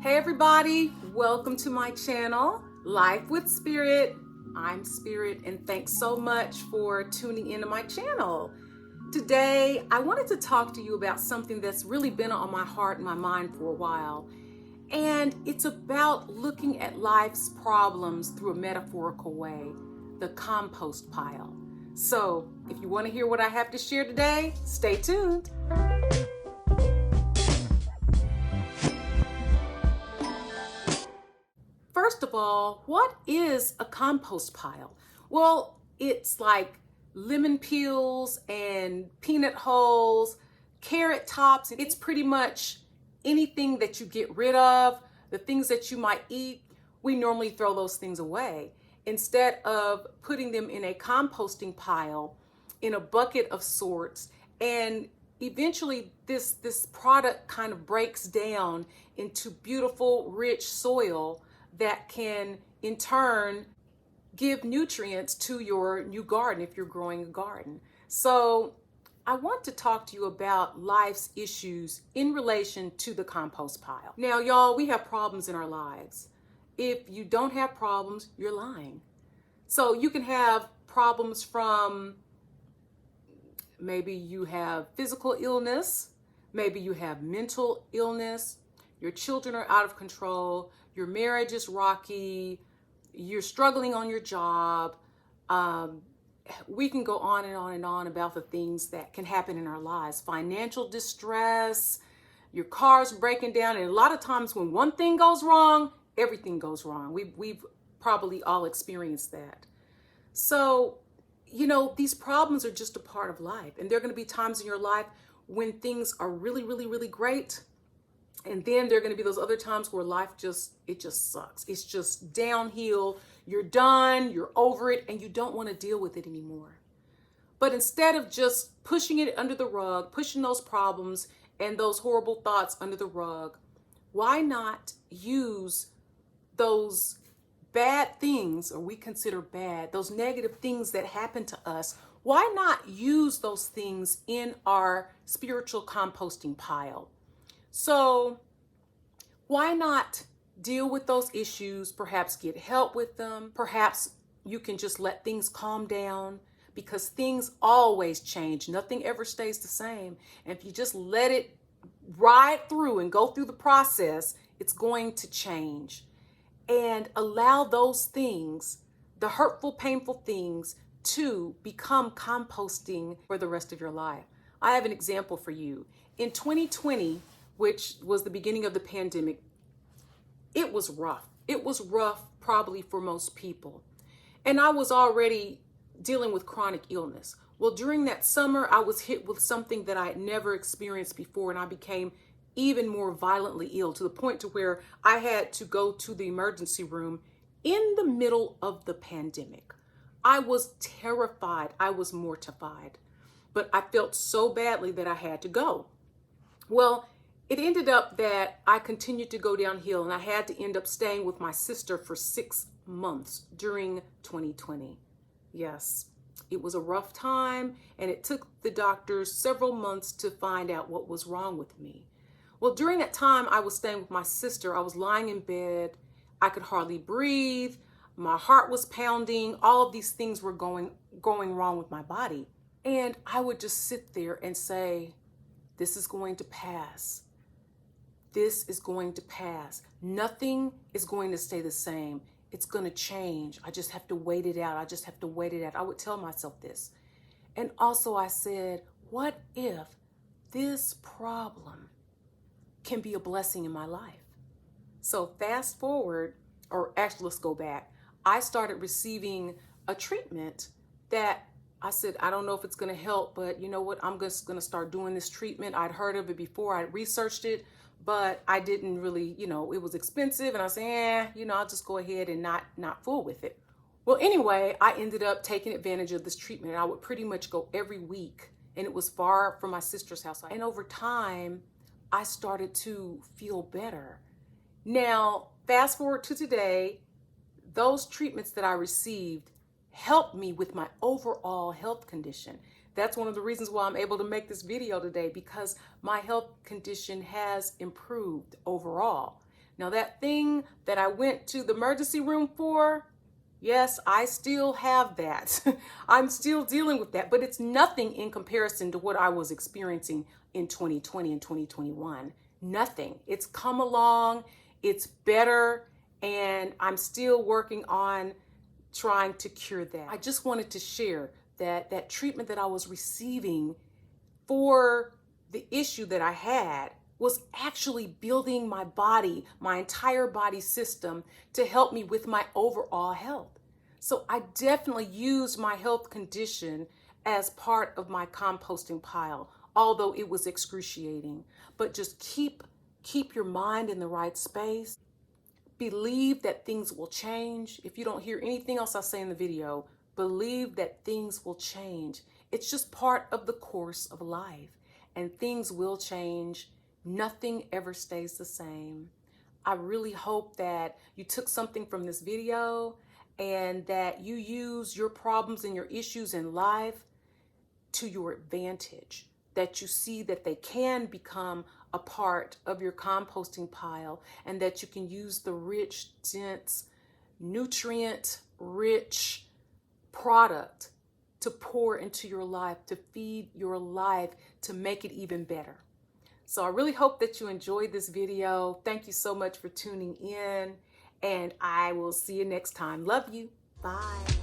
Hey everybody, welcome to my channel, Life with Spirit. I'm Spirit and thanks so much for tuning into my channel. Today, I wanted to talk to you about something that's really been on my heart and my mind for a while. And it's about looking at life's problems through a metaphorical way, the compost pile. So if you want to hear what I have to share today, stay tuned. First of all, what is a compost pile? Well, it's like lemon peels and peanut hulls, carrot tops. It's pretty much anything that you get rid of, the things that you might eat. We normally throw those things away. Instead of putting them in a composting pile, in a bucket of sorts, and eventually this product kind of breaks down into beautiful, rich soil that can in turn give nutrients to your new garden if you're growing a garden. So I want to talk to you about life's issues in relation to the compost pile. Now, y'all, we have problems in our lives. If you don't have problems, you're lying. So you can have problems from maybe you have physical illness, maybe you have mental illness, your children are out of control, your marriage is rocky, you're struggling on your job. We can go on and on and on about the things that can happen in our lives. Financial distress, your car's breaking down, and a lot of times when one thing goes wrong, everything goes wrong. We've probably all experienced that. So, you know, these problems are just a part of life. And there are going to be times in your life when things are really, really, really great. And then there are going to be those other times where life just sucks. It's just downhill. You're done, you're over it, and you don't want to deal with it anymore. But instead of just pushing it under the rug, pushing those problems and those horrible thoughts under the rug, why not use those bad things, or we consider bad, those negative things that happen to us, why not use those things in our spiritual composting pile? So why not deal with those issues, perhaps get help with them, perhaps you can just let things calm down, because things always change. Nothing ever stays the same. And if you just let it ride through and go through the process, it's going to change. And allow those things, the hurtful, painful things, to become composting for the rest of your life. I have an example for you. In 2020, which was the beginning of the pandemic, it was rough. It was rough probably for most people. And I was already dealing with chronic illness. Well, during that summer, I was hit with something that I had never experienced before, and I became even more violently ill, to the point to where I had to go to the emergency room in the middle of the pandemic. I was terrified. I was mortified, but I felt so badly that I had to go. Well, it ended up that I continued to go downhill, and I had to end up staying with my sister for 6 months during 2020. Yes, it was a rough time, and it took the doctors several months to find out what was wrong with me. Well, during that time I was staying with my sister, I was lying in bed. I could hardly breathe. My heart was pounding. All of these things were going wrong with my body. And I would just sit there and say, this is going to pass. This is going to pass. Nothing is going to stay the same. It's going to change. I just have to wait it out. I just have to wait it out. I would tell myself this. And also I said, what if this problem can be a blessing in my life? So fast forward, or actually let's go back. I started receiving a treatment that I said, I don't know if it's going to help, but you know what? I'm just going to start doing this treatment. I'd heard of it before. I researched it, but I didn't really, it was expensive. And I said, I'll just go ahead and not fool with it. Well, anyway, I ended up taking advantage of this treatment. I would pretty much go every week, and it was far from my sister's house. And over time, I started to feel better. Now, fast forward to today, those treatments that I received helped me with my overall health condition. That's one of the reasons why I'm able to make this video today, because my health condition has improved overall. Now that thing that I went to the emergency room for, yes, I still have that. I'm still dealing with that, but it's nothing in comparison to what I was experiencing in 2020 and 2021. Nothing. It's come along, it's better, and I'm still working on trying to cure that. I just wanted to share that treatment that I was receiving for the issue that I had was actually building my body, my entire body system, to help me with my overall health. So I definitely used my health condition as part of my composting pile, although it was excruciating. But just keep your mind in the right space. Believe that things will change. If you don't hear anything else I say in the video, believe that things will change. It's just part of the course of life, and things will change. Nothing ever stays the same. I really hope that you took something from this video and that you use your problems and your issues in life to your advantage, that you see that they can become a part of your composting pile, and that you can use the rich, dense, nutrient-rich product to pour into your life, to feed your life, to make it even better. So I really hope that you enjoyed this video. Thank you so much for tuning in, and I will see you next time. Love you. Bye.